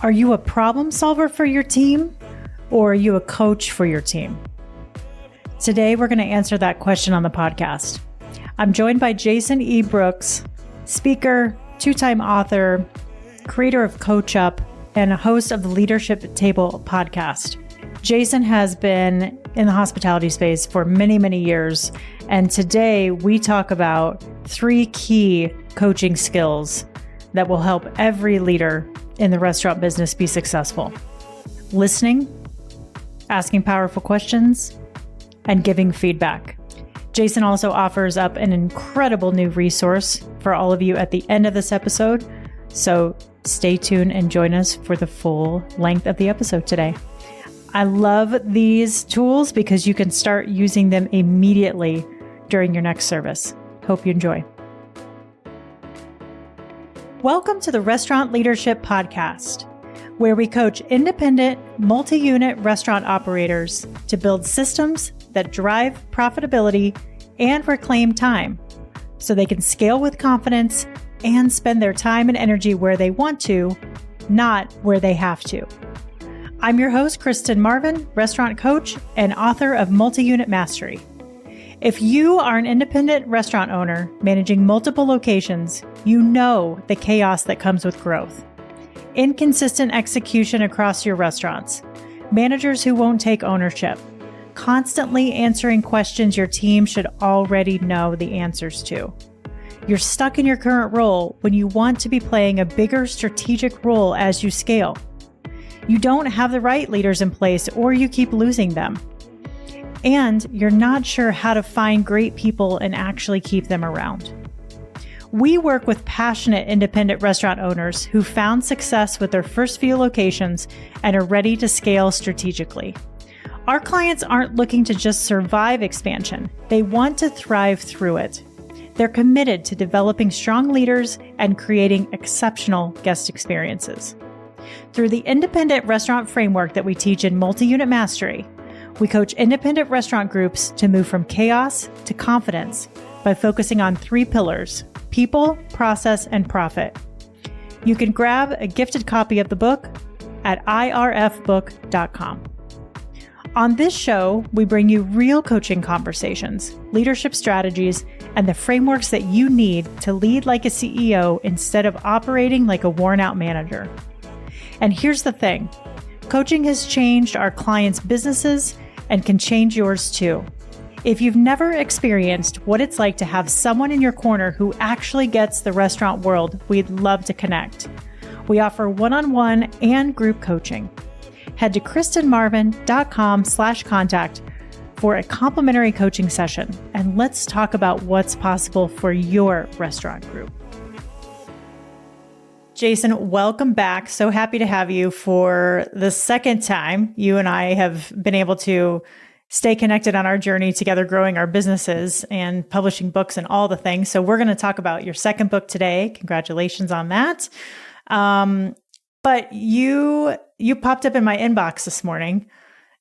Are you a problem solver for your team, or are you a coach for your team? Today, we're going to answer that question on the podcast. I'm joined by Jason E. Brooks, speaker, two-time author, creator of Coach Up, and a host of the Leadership Table podcast. Jason has been in the hospitality space for many, many years, and today we talk about 3 key coaching skills that will help every leader in the restaurant business be successful. Listening, asking powerful questions, and giving feedback. Jason also offers up an incredible new resource for all of you at the end of this episode. So stay tuned and join us for the full length of the episode today. I love these tools because you can start using them immediately during your next service. Hope you enjoy. Welcome to the Restaurant Leadership Podcast, where we coach independent, multi-unit restaurant operators to build systems that drive profitability and reclaim time so they can scale with confidence and spend their time and energy where they want to, not where they have to. I'm your host, Kristen Marvin, restaurant coach and author of Multi-Unit Mastery. If you are an independent restaurant owner managing multiple locations, you know the chaos that comes with growth. Inconsistent execution across your restaurants, managers who won't take ownership, constantly answering questions your team should already know the answers to. You're stuck in your current role when you want to be playing a bigger strategic role as you scale. You don't have the right leaders in place, or you keep losing them. And you're not sure how to find great people and actually keep them around. We work with passionate independent restaurant owners who found success with their first few locations and are ready to scale strategically. Our clients aren't looking to just survive expansion. They want to thrive through it. They're committed to developing strong leaders and creating exceptional guest experiences. Through the independent restaurant framework that we teach in Multi-Unit Mastery, we coach independent restaurant groups to move from chaos to confidence by focusing on 3 pillars: people, process, and profit. You can grab a gifted copy of the book at irfbook.com. On this show, we bring you real coaching conversations, leadership strategies, and the frameworks that you need to lead like a CEO instead of operating like a worn-out manager. And here's the thing. Coaching has changed our clients' businesses and can change yours too. If you've never experienced what it's like to have someone in your corner who actually gets the restaurant world, we'd love to connect. We offer one-on-one and group coaching. Head to kristenmarvin.com/contact for a complimentary coaching session, and let's talk about what's possible for your restaurant group. Jason, welcome back. So happy to have you for the second time. You and I have been able to stay connected on our journey together, growing our businesses and publishing books and all the things. So we're going to talk about your second book today. Congratulations on that. But you popped up in my inbox this morning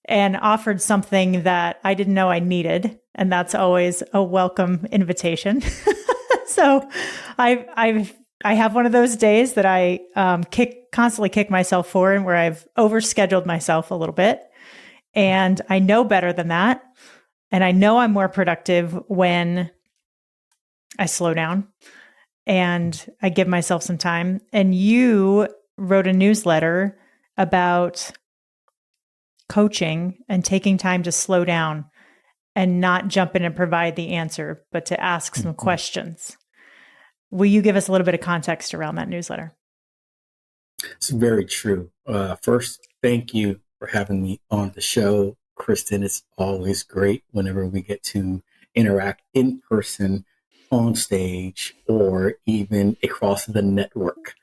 and offered something that I didn't know I needed. And that's always a welcome invitation. So I have one of those days that I constantly kick myself for, and where I've overscheduled myself a little bit. And I know better than that. And I know I'm more productive when I slow down and I give myself some time. And you wrote a newsletter about coaching and taking time to slow down and not jump in and provide the answer, but to ask some questions. Will you give us a little bit of context around that newsletter? It's very true. First, thank you for having me on the show, Kristen. It's always great whenever we get to interact in person, on stage, or even across the network.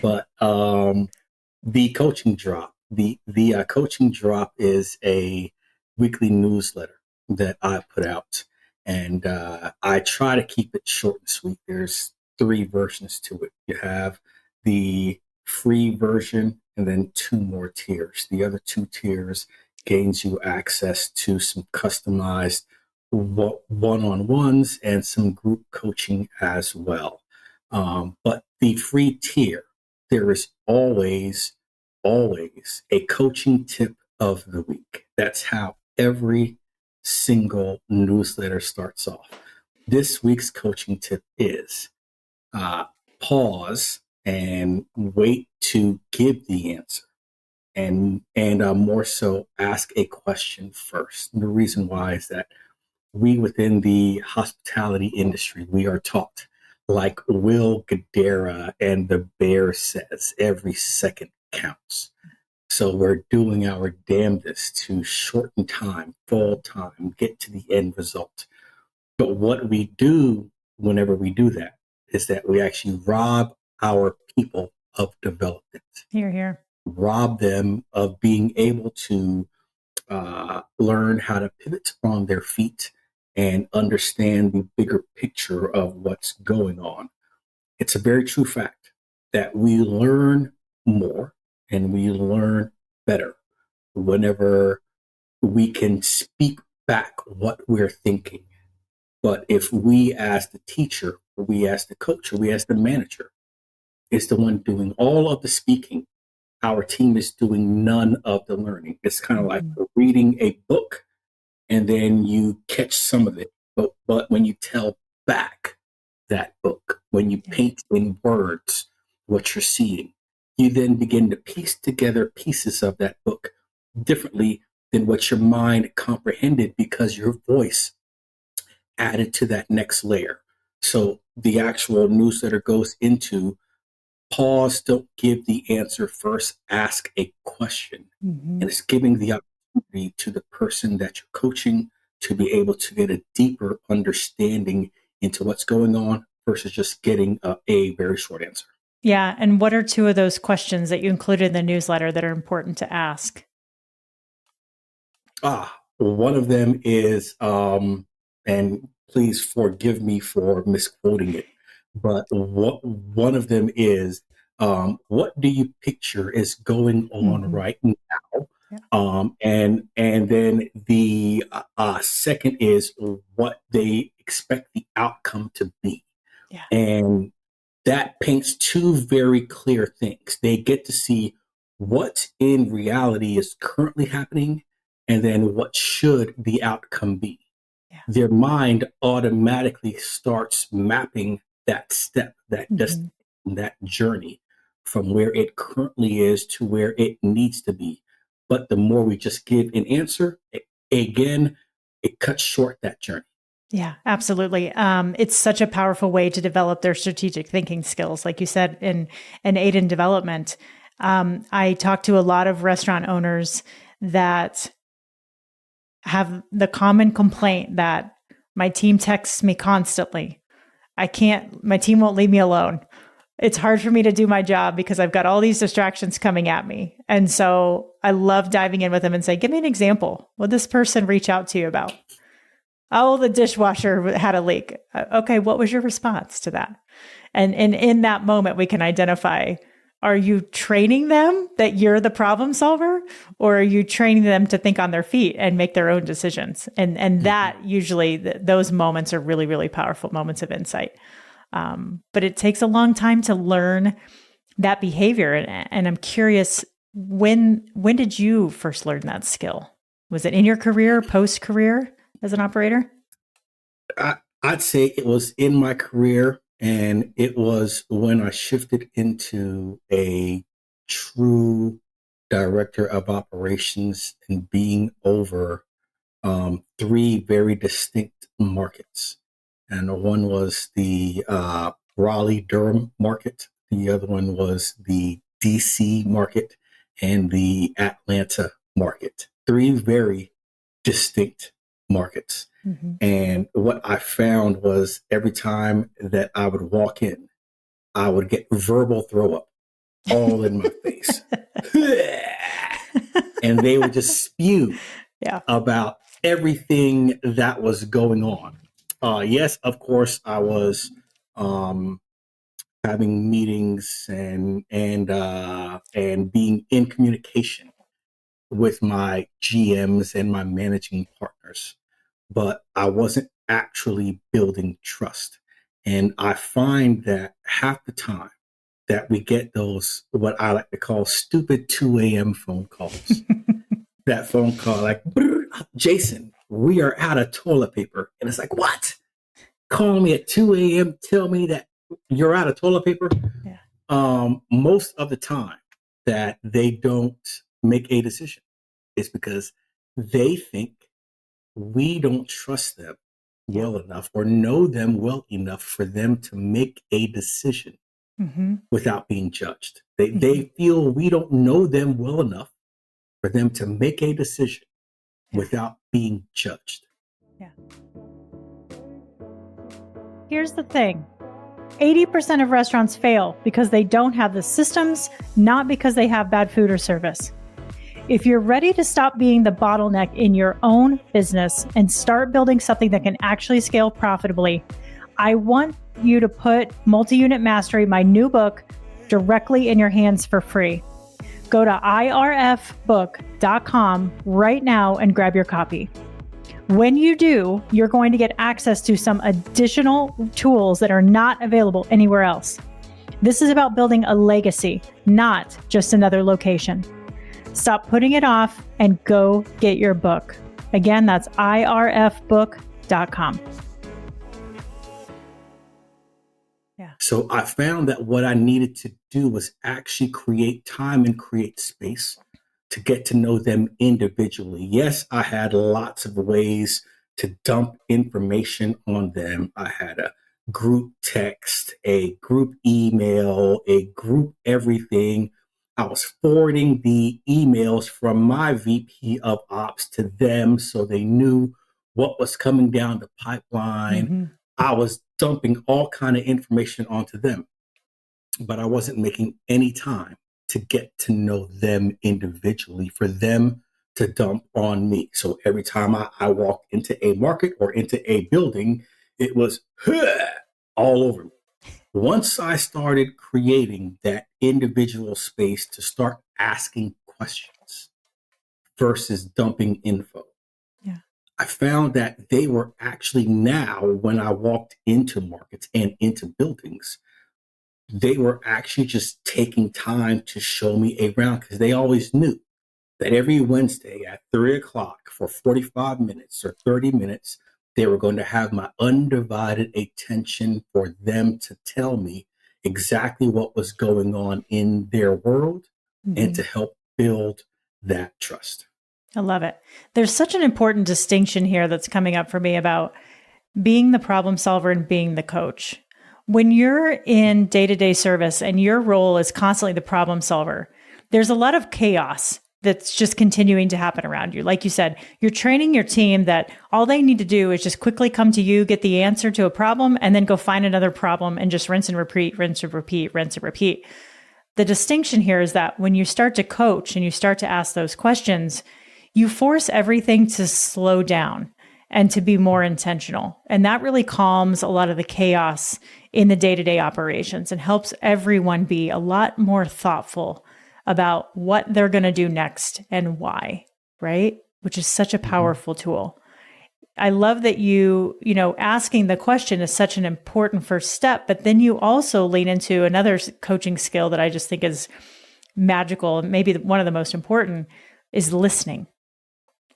But the coaching drop, the coaching drop is a weekly newsletter that I put out, and I try to keep it short and sweet. There's 3 versions to it. You have the free version and then 2 more tiers. The other 2 tiers gains you access to some customized one-on-ones and some group coaching as well. But the free tier, there is always always a coaching tip of the week. That's how every single newsletter starts off. This week's coaching tip is uh, pause and wait to give the answer, and more so ask a question first. And the reason why is that we within the hospitality industry, we are taught, like Will Guidara and the Bear says, every second counts. So we're doing our damnedest to shorten time, full time, get to the end result. But what we do whenever we do that is that we actually rob our people of development, Here, here. rob them of being able to learn how to pivot on their feet and understand the bigger picture of what's going on. It's a very true fact that we learn more and we learn better whenever we can speak back what we're thinking. But if we, as the teacher, or we, as the coach, or we, as the manager, is the one doing all of the speaking, our team is doing none of the learning. It's kind of like reading a book and then you catch some of it. But when you tell back that book, when you paint in words what you're seeing, you then begin to piece together pieces of that book differently than what your mind comprehended because your voice added to that next layer. So the actual newsletter goes into pause, don't give the answer first, ask a question. Mm-hmm. And it's giving the opportunity to the person that you're coaching to be able to get a deeper understanding into what's going on versus just getting a very short answer. Yeah. And what are two of those questions that you included in the newsletter that are important to ask? One of them is, and please forgive me for misquoting it, but one of them is, what do you picture is going on right now? Yeah. And then the second is what they expect the outcome to be. Yeah. And that paints two very clear things. They get to see what in reality is currently happening and then what should the outcome be. Yeah. Their mind automatically starts mapping that step, that journey from where it currently is to where it needs to be. But the more we just give an answer, again, it cuts short that journey. Yeah, absolutely. It's such a powerful way to develop their strategic thinking skills, like you said, and aid in development. I talk to a lot of restaurant owners that have the common complaint that my team texts me constantly. My team won't leave me alone. It's hard for me to do my job because I've got all these distractions coming at me. And so I love diving in with them and say, give me an example. What did this person reach out to you about? Oh, the dishwasher had a leak. Okay, what was your response to that? And in that moment, we can identify, are you training them that you're the problem solver, or are you training them to think on their feet and make their own decisions? And that usually, those moments are really, really powerful moments of insight. But it takes a long time to learn that behavior. And I'm curious, when did you first learn that skill? Was it in your career, post-career as an operator? I'd say it was in my career, and it was when I shifted into a true director of operations and being over three very distinct markets. And one was the Raleigh Durham market, the other one was the DC market, and the Atlanta market. Three very distinct markets. Mm-hmm. And what I found was every time that I would walk in, I would get verbal throw up all in my face. And they would just spew about everything that was going on. Yes, of course, I was having meetings and being in communication with my GMs and my managing partners, but I wasn't actually building trust. And I find that half the time that we get those, what I like to call stupid 2 a.m. phone calls. That phone call, like, Jason, we are out of toilet paper. And it's like, what? Call me at 2 a.m., tell me that you're out of toilet paper? Yeah. Most of the time that they don't make a decision is because they think we don't trust them well enough or know them well enough for them to make a decision without being judged. They feel we don't know them well enough for them to make a decision without being judged. Yeah. Here's the thing. 80% of restaurants fail because they don't have the systems, not because they have bad food or service. If you're ready to stop being the bottleneck in your own business and start building something that can actually scale profitably, I want you to put Multi-Unit Mastery, my new book, directly in your hands for free. Go to irfbook.com right now and grab your copy. When you do, you're going to get access to some additional tools that are not available anywhere else. This is about building a legacy, not just another location. Stop putting it off and go get your book. Again, that's irfbook.com. Yeah. So I found that what I needed to do was actually create time and create space to get to know them individually. Yes, I had lots of ways to dump information on them. I had a group text, a group email, a group everything. I was forwarding the emails from my VP of Ops to them so they knew what was coming down the pipeline. I was dumping all kind of information onto them, but I wasn't making any time to get to know them individually for them to dump on me. So every time I walked into a market or into a building, it was all over me. Once I started creating that individual space to start asking questions versus dumping info, I found that they were actually now, when I walked into markets and into buildings, they were actually just taking time to show me around because they always knew that every Wednesday at 3 o'clock for 45 minutes or 30 minutes, they were going to have my undivided attention for them to tell me exactly what was going on in their world and to help build that trust. I love it. There's such an important distinction here that's coming up for me about being the problem solver and being the coach. When you're in day-to-day service and your role is constantly the problem solver, there's a lot of chaos that's just continuing to happen around you. Like you said, you're training your team that all they need to do is just quickly come to you, get the answer to a problem, and then go find another problem and just rinse and repeat, rinse and repeat, rinse and repeat. The distinction here is that when you start to coach and you start to ask those questions, you force everything to slow down and to be more intentional. And that really calms a lot of the chaos in the day-to-day operations and helps everyone be a lot more thoughtful about what they're going to do next and why, right? Which is such a powerful tool. I love that asking the question is such an important first step, but then you also lean into another coaching skill that I just think is magical, and maybe one of the most important is listening,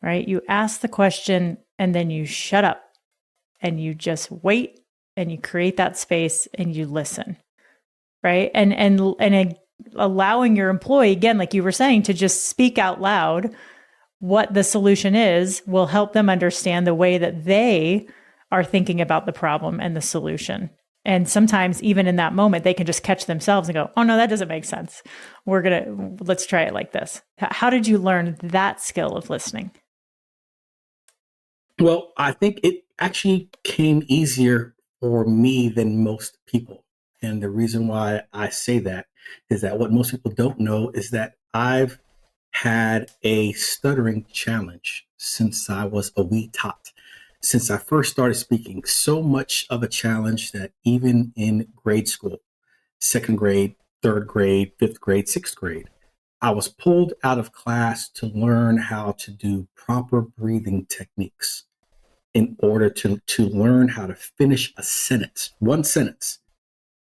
right? You ask the question and then you shut up and you just wait and you create that space and you listen, right? And allowing your employee, again, like you were saying, to just speak out loud what the solution is will help them understand the way that they are thinking about the problem and the solution. And sometimes even in that moment, they can just catch themselves and go, oh no, that doesn't make sense. Let's try it like this. How did you learn that skill of listening? Well, I think it actually came easier for me than most people. And the reason why I say that is that what most people don't know is that I've had a stuttering challenge since I was a wee tot. Since I first started speaking, so much of a challenge that even in grade school, second grade, third grade, fifth grade, sixth grade, I was pulled out of class to learn how to do proper breathing techniques in order to learn how to finish a sentence, one sentence,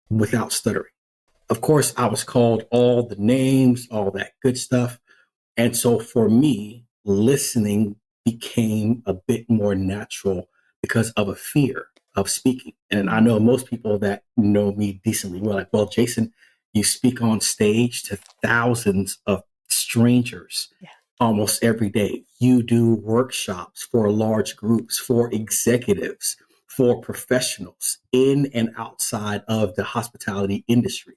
without stuttering. Of course, I was called all the names, all that good stuff. And so for me, listening became a bit more natural because of a fear of speaking. And I know most people that know me decently well, like, well, Jason, you speak on stage to thousands of strangers Yeah. almost every day. You do workshops for large groups, for executives, for professionals in and outside of the hospitality industry.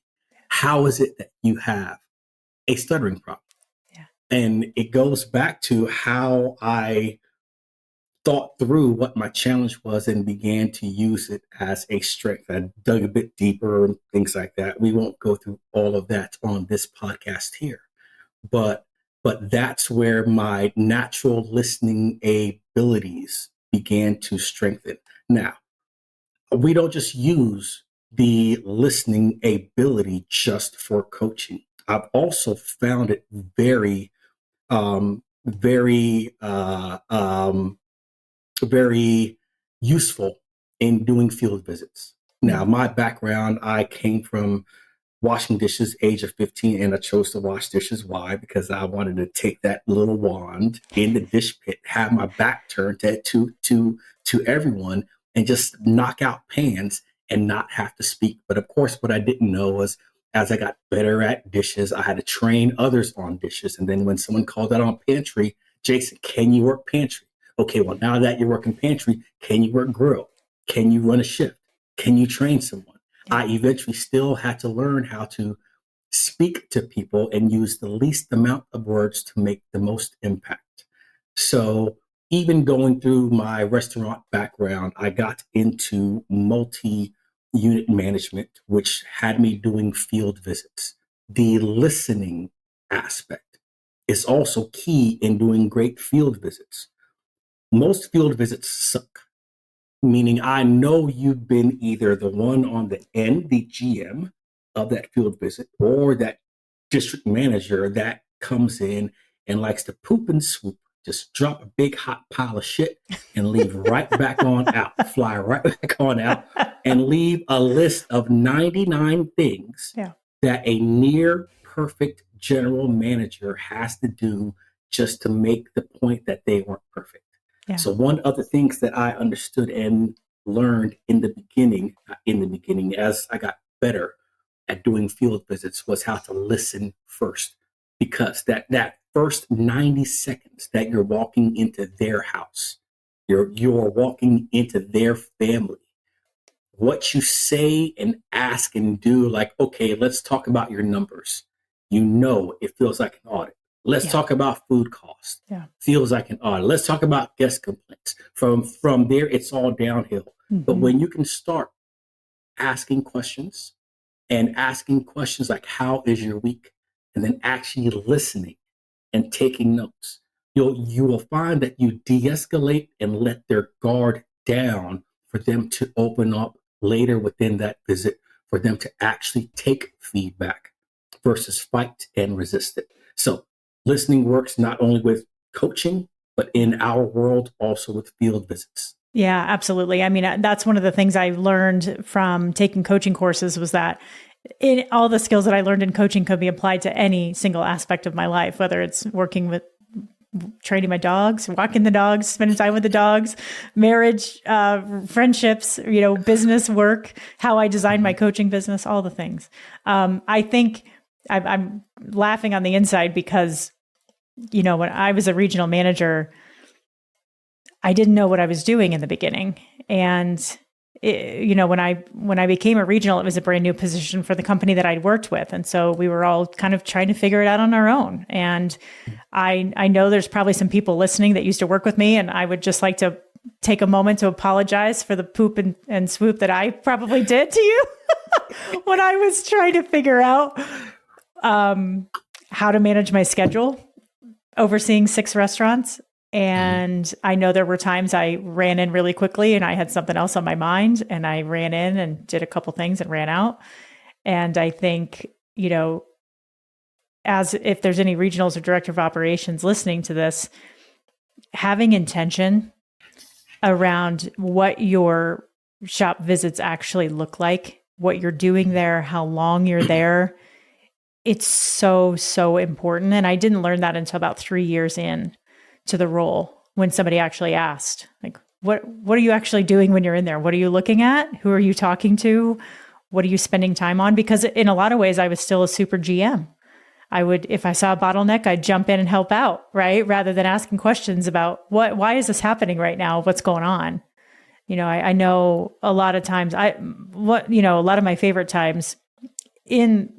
How is it that you have a stuttering problem? Yeah. And it goes back to how I thought through what my challenge was and began to use it as a strength. I dug a bit deeper and things like that. We won't go through all of that on this podcast here, but that's where my natural listening abilities began to strengthen. Now, we don't just use the listening ability just for coaching. I've also found it very, very useful in doing field visits. Now, my background, I came from washing dishes age of 15, and I chose to wash dishes. Why? Because I wanted to take that little wand in the dish pit, have my back turned to everyone, and just knock out pans and not have to speak. But of course, what I didn't know was as I got better at dishes, I had to train others on dishes. And then when someone called out on pantry, Jason, can you work pantry? Okay, well, now that you're working pantry, can you work grill? Can you run a shift? Can you train someone? I eventually still had to learn how to speak to people and use the least amount of words to make the most impact. So even going through my restaurant background, I got into multi-unit management, which had me doing field visits. The listening aspect is also key in doing great field visits. Most field visits suck, meaning I know you've been either the one on the end, the GM of that field visit, or that district manager that comes in and likes to poop and swoop, just drop a big hot pile of shit and leave right back on out, fly right back on out, and leave a list of 99 things Yeah. that a near perfect general manager has to do just to make the point that they weren't perfect. Yeah. So one of the things that I understood and learned in the beginning, as I got better at doing field visits, was how to listen first. Because that first 90 seconds that you're walking into their house, you're walking into their family. What you say and ask and do, like, okay, let's talk about your numbers. It feels like an audit. Let's talk about food costs. Yeah. Feels like an audit. Let's talk about guest complaints. From there, it's all downhill. But when you can start asking questions like, how is your week? And then actually listening and taking notes, you will find that you de-escalate and let their guard down for them to open up later within that visit, for them to actually take feedback versus fight and resist it. So listening works not only with coaching, but in our world, also with field visits. Yeah, absolutely. I mean, that's one of the things I learned from taking coaching courses was that all the skills that I learned in coaching could be applied to any single aspect of my life, whether it's working with training my dogs, walking the dogs, spending time with the dogs, marriage, friendships, business work, how I design my coaching business, all the things. I think I'm laughing on the inside because, when I was a regional manager, I didn't know what I was doing in the beginning. And, when I became a regional, it was a brand new position for the company that I'd worked with. And so we were all kind of trying to figure it out on our own. And I know there's probably some people listening that used to work with me, and I would just like to take a moment to apologize for the poop and swoop that I probably did to you when I was trying to figure out how to manage my schedule, overseeing 6 restaurants. And I know there were times I ran in really quickly and I had something else on my mind, and I ran in and did a couple things and ran out. And I think, as if there's any regionals or director of operations listening to this, having intention around what your shop visits actually look like what you're doing there, how long you're there. It's so, so important. And I didn't learn that until about 3 years in to the role, when somebody actually asked, like, what are you actually doing when you're in there? What are you looking at? Who are you talking to? What are you spending time on? Because in a lot of ways, I was still a super GM. I would, if I saw a bottleneck, I'd jump in and help out, right? Rather than asking questions about why is this happening right now? What's going on? I know a lot of times a lot of my favorite times in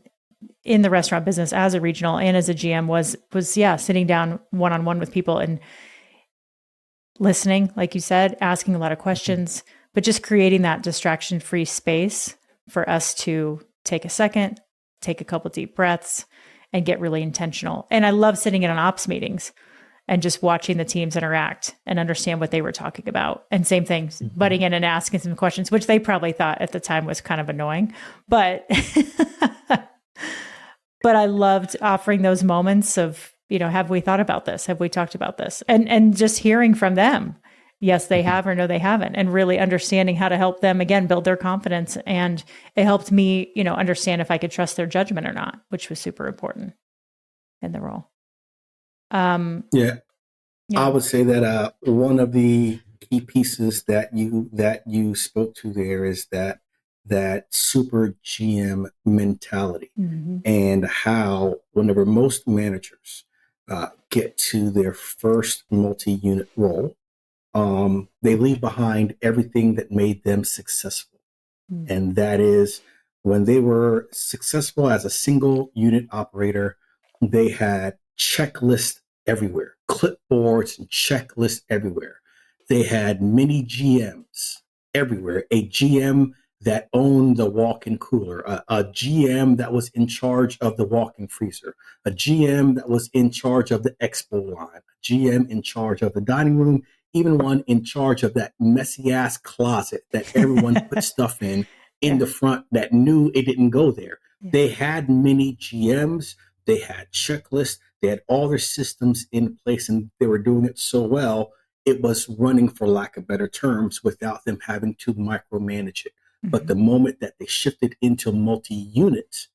the restaurant business as a regional and as a GM was sitting down one-on-one with people and listening, like you said, asking a lot of questions, but just creating that distraction-free space for us to take a second, take a couple deep breaths, and get really intentional. And I love sitting in on ops meetings and just watching the teams interact and understand what they were talking about. And same thing, butting in and asking some questions, which they probably thought at the time was kind of annoying, but but I loved offering those moments of, have we thought about this? Have we talked about this? And just hearing from them. Yes, they have, or no, they haven't. And really understanding how to help them, again, build their confidence. And it helped me, understand if I could trust their judgment or not, which was super important in the role. Yeah. I would say that one of the key pieces that you spoke to there is that super GM mentality, and how whenever most managers get to their first multi-unit role, they leave behind everything that made them successful. And that is, when they were successful as a single unit operator, they had checklists everywhere, clipboards and checklists everywhere. They had mini GMs everywhere, a GM that owned the walk-in cooler, a GM that was in charge of the walk-in freezer, a GM that was in charge of the expo line, a GM in charge of the dining room, even one in charge of that messy ass closet that everyone put stuff in the front that knew it didn't go there. Yeah. They had many GMs, they had checklists, they had all their systems in place, and they were doing it so well, it was running, for lack of better terms, without them having to micromanage it. But the moment that they shifted into multi-units,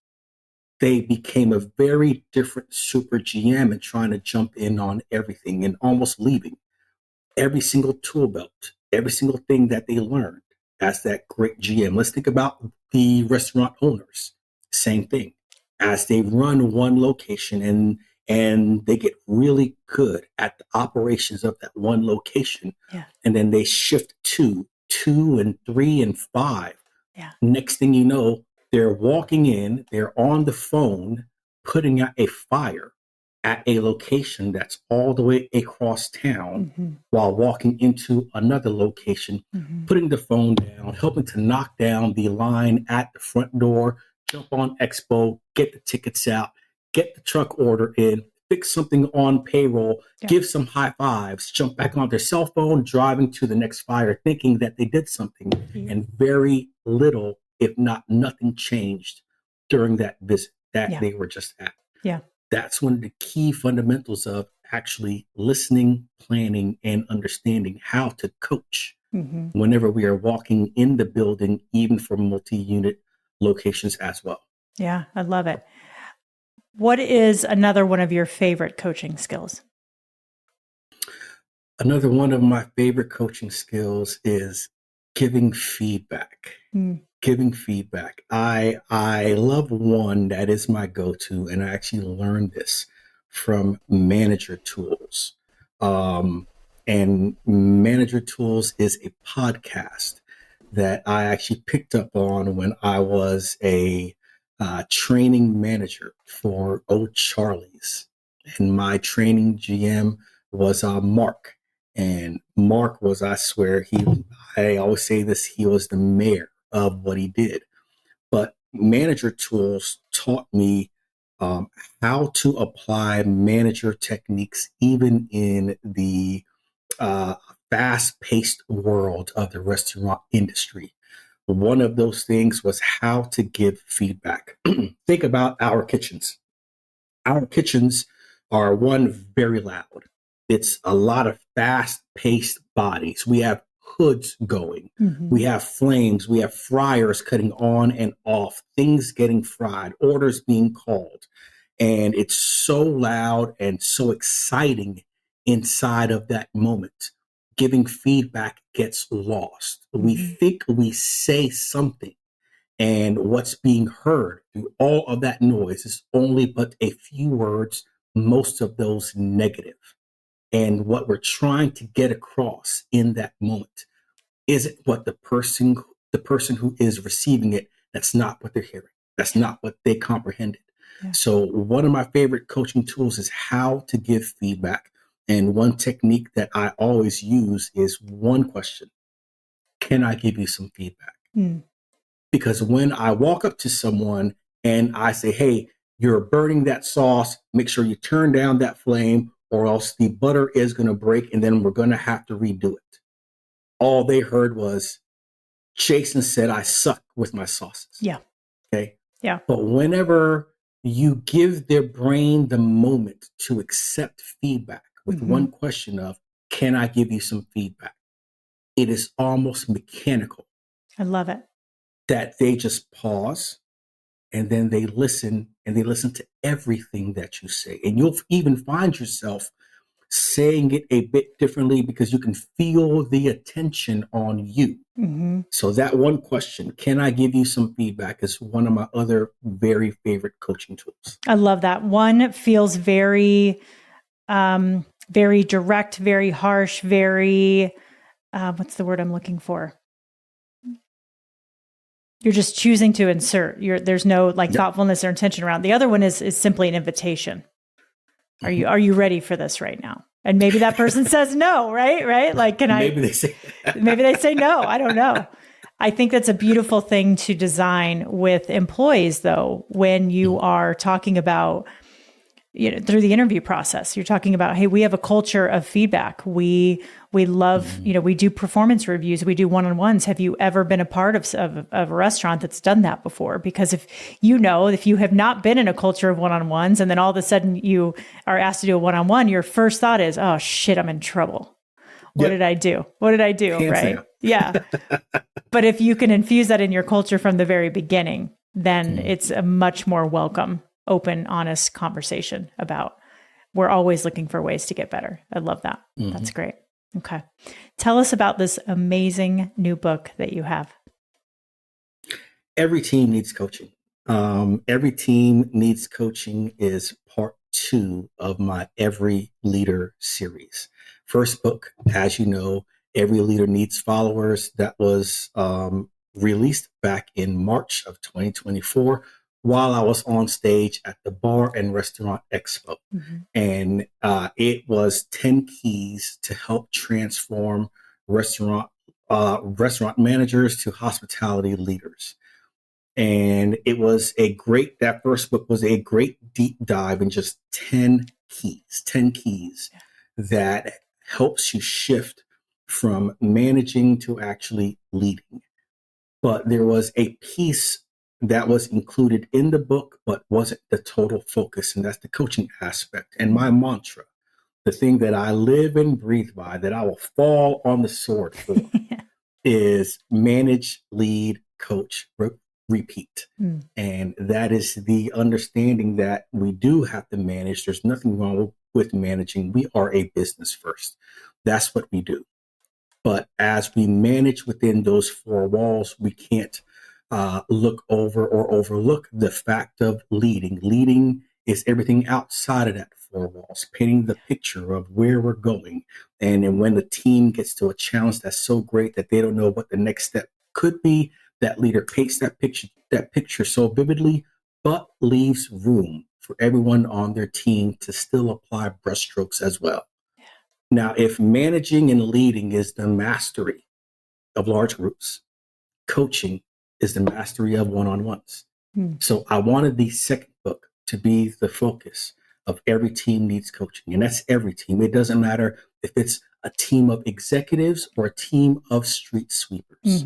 they became a very different super GM and trying to jump in on everything and almost leaving every single tool belt, every single thing that they learned as that great GM. Let's think about the restaurant owners. Same thing. As they run one location and they get really good at the operations of that one location, and then they shift to 2 and 3 and 5. Next thing you know, they're walking in, they're on the phone, putting out a fire at a location that's all the way across town, while walking into another location, putting the phone down, helping to knock down the line at the front door, jump on Expo, get the tickets out, get the truck order in, fix something on payroll, give some high fives, jump back on their cell phone, driving to the next fire, thinking that they did something. And very little, if not nothing, changed during that visit that they were just at. That's one of the key fundamentals of actually listening, planning, and understanding how to coach whenever we are walking in the building, even for multi-unit locations as well. Yeah, I love it. What is another one of your favorite coaching skills? Another one of my favorite coaching skills is giving feedback. Giving feedback. I love one that is my go-to, and I actually learned this from Manager Tools. And Manager Tools is a podcast that I actually picked up on when I was a training manager for O'Charlie's. And my training GM was Mark. And Mark was, I swear, I always say this, he was the mayor of what he did. But Manager Tools taught me how to apply manager techniques even in the fast-paced world of the restaurant industry. One of those things was how to give feedback. Think about our kitchens. Our kitchens are, one, very loud. It's a lot of fast-paced bodies. We have hoods going. Mm-hmm. We have flames. We have fryers cutting on and off, things getting fried, orders being called. And it's so loud and so exciting inside of that moment. Giving feedback gets lost. We Mm-hmm. think we say something, and what's being heard through all of that noise is only but a few words, most of those negative. And what we're trying to get across in that moment isn't what the person who is receiving it, that's not what they're hearing. That's not what they comprehended. Yeah. So one of my favorite coaching tools is how to give feedback. And one technique that I always use is one question. Can I give you some feedback? Mm. Because when I walk up to someone and I say, hey, you're burning that sauce, make sure you turn down that flame or else the butter is going to break and then we're going to have to redo it. All they heard was Jason said I suck with my sauces. Yeah. Okay. Yeah. But whenever you give their brain the moment to accept feedback with Mm-hmm. one question of, can I give you some feedback? It is almost mechanical I love it. that they just pause and then they listen to everything that you say. And you'll even find yourself saying it a bit differently because you can feel the attention on you. Mm-hmm. So that one question, can I give you some feedback, is one of my other very favorite coaching tools. I love that. One feels very, very direct, very harsh, very, what's the word I'm looking for? You're just choosing to insert. There's no like thoughtfulness or intention around. The other one is simply an invitation. Are you ready for this right now? And maybe that person says no, right? Like, maybe they say no. I don't know. I think that's a beautiful thing to design with employees, though, when you are talking about, through the interview process, you're talking about, hey, we have a culture of feedback. We love, we do performance reviews. We do one-on-ones. Have you ever been a part of a restaurant that's done that before? Because if you have not been in a culture of one-on-ones and then all of a sudden you are asked to do a one-on-one, your first thought is, oh shit, I'm in trouble. What did I do? What did I do? Hands right? down. Yeah. But if you can infuse that in your culture from the very beginning, then it's a much more welcome, open, honest conversation about we're always looking for ways to get better. I love that. That's great. Okay. Tell us about this amazing new book that you have. Every team needs coaching. Every team needs coaching is part 2 of my Every Leader series. First book, as you know, Every Leader Needs Followers, that was released back in March of 2024 while I was on stage at the Bar and Restaurant Expo. And it was 10 keys to help transform restaurant managers to hospitality leaders. And it was that first book was a great deep dive in just 10 keys that helps you shift from managing to actually leading. But there was a piece that was included in the book, but wasn't the total focus. And that's the coaching aspect. And my mantra, the thing that I live and breathe by, that I will fall on the sword for, is manage, lead, coach, repeat. And that is the understanding that we do have to manage. There's nothing wrong with managing. We are a business first. That's what we do. But as we manage within those 4 walls, we can't look over or overlook the fact of leading. Leading is everything outside of that 4 walls, painting the picture of where we're going. And when the team gets to a challenge that's so great that they don't know what the next step could be, that leader paints that picture so vividly, but leaves room for everyone on their team to still apply brushstrokes as well. Now, if managing and leading is the mastery of large groups, coaching is the mastery of one-on-ones. So I wanted the second book to be the focus of Every Team Needs Coaching. And that's every team. It doesn't matter if it's a team of executives or a team of street sweepers.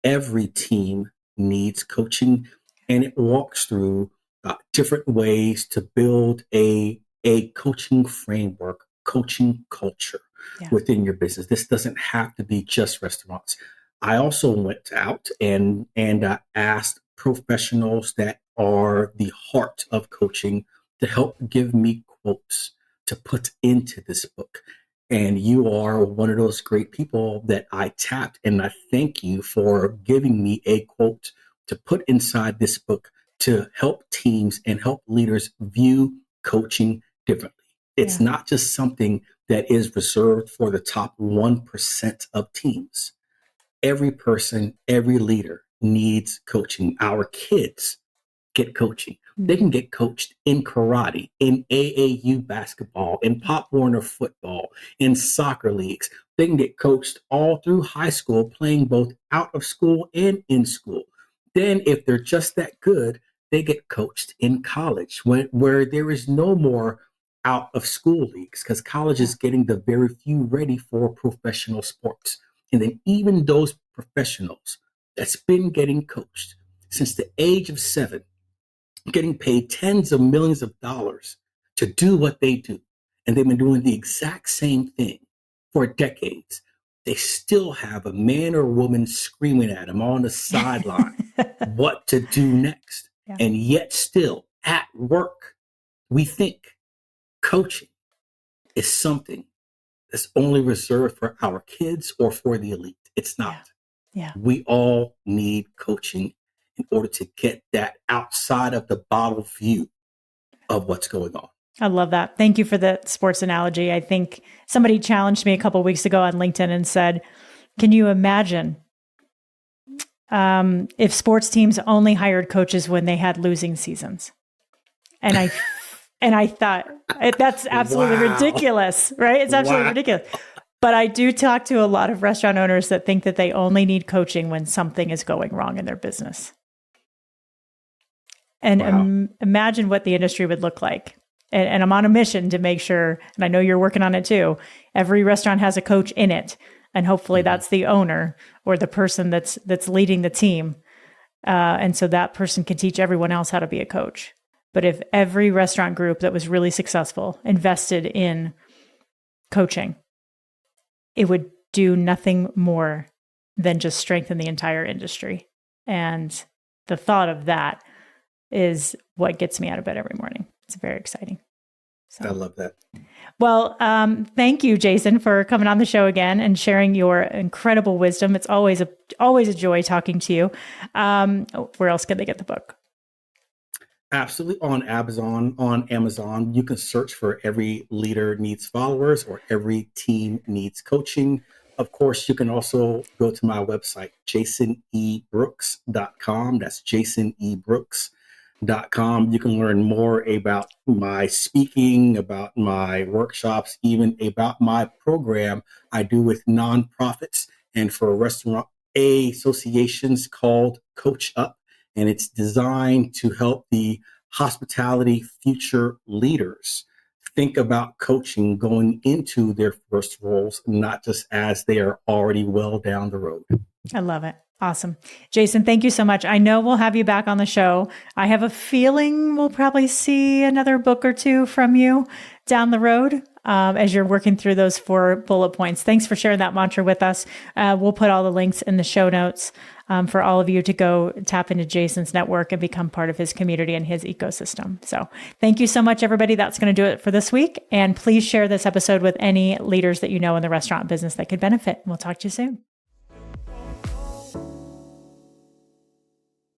Every team needs coaching, and it walks through different ways to build a coaching framework, coaching culture, within your business. This doesn't have to be just restaurants. I also went out and asked professionals that are the heart of coaching to help give me quotes to put into this book. And you are one of those great people that I tapped. And I thank you for giving me a quote to put inside this book to help teams and help leaders view coaching differently. It's not just something that is reserved for the top 1% of teams. Every person, every leader needs coaching. Our kids get coaching. They can get coached in karate, in AAU basketball, in Pop Warner football, in soccer leagues. They can get coached all through high school, playing both out of school and in school. Then, if they're just that good, they get coached in college, where there is no more out of school leagues, because college is getting the very few ready for professional sports. And then even those professionals that's been getting coached since the age of 7, getting paid tens of millions of dollars to do what they do, and they've been doing the exact same thing for decades, they still have a man or woman screaming at them on the sideline what to do next. And yet still at work, we think coaching is something that's only reserved for our kids or for the elite. It's not. We all need coaching in order to get that outside of the bottle view of what's going on. I love that. Thank you for the sports analogy. I think somebody challenged me a couple of weeks ago on LinkedIn and said, can you imagine if sports teams only hired coaches when they had losing seasons? And I thought that's absolutely ridiculous, right? It's absolutely ridiculous. But I do talk to a lot of restaurant owners that think that they only need coaching when something is going wrong in their business. And imagine what the industry would look like. And I'm on a mission to make sure, and I know you're working on it too, every restaurant has a coach in it. And hopefully that's the owner or the person that's leading the team. And so that person can teach everyone else how to be a coach. But if every restaurant group that was really successful invested in coaching, it would do nothing more than just strengthen the entire industry. And the thought of that is what gets me out of bed every morning. It's very exciting. So. I love that. Well, thank you, Jason, for coming on the show again and sharing your incredible wisdom. It's always a joy talking to you. Where else can they get the book? Absolutely. On Amazon, you can search for Every Leader Needs Followers or Every Team Needs Coaching. Of course, you can also go to my website, jasonebrooks.com. That's jasonebrooks.com. You can learn more about my speaking, about my workshops, even about my program I do with nonprofits and for restaurant associations called Coach Up. And it's designed to help the hospitality future leaders think about coaching going into their first roles, not just as they are already well down the road. I love it. Awesome. Jason, thank you so much. I know we'll have you back on the show. I have a feeling we'll probably see another book or two from you down the road as you're working through those 4 bullet points. Thanks for sharing that mantra with us. We'll put all the links in the show notes for all of you to go tap into Jason's network and become part of his community and his ecosystem. So thank you so much, everybody. That's going to do it for this week. And please share this episode with any leaders that you know in the restaurant business that could benefit. We'll talk to you soon.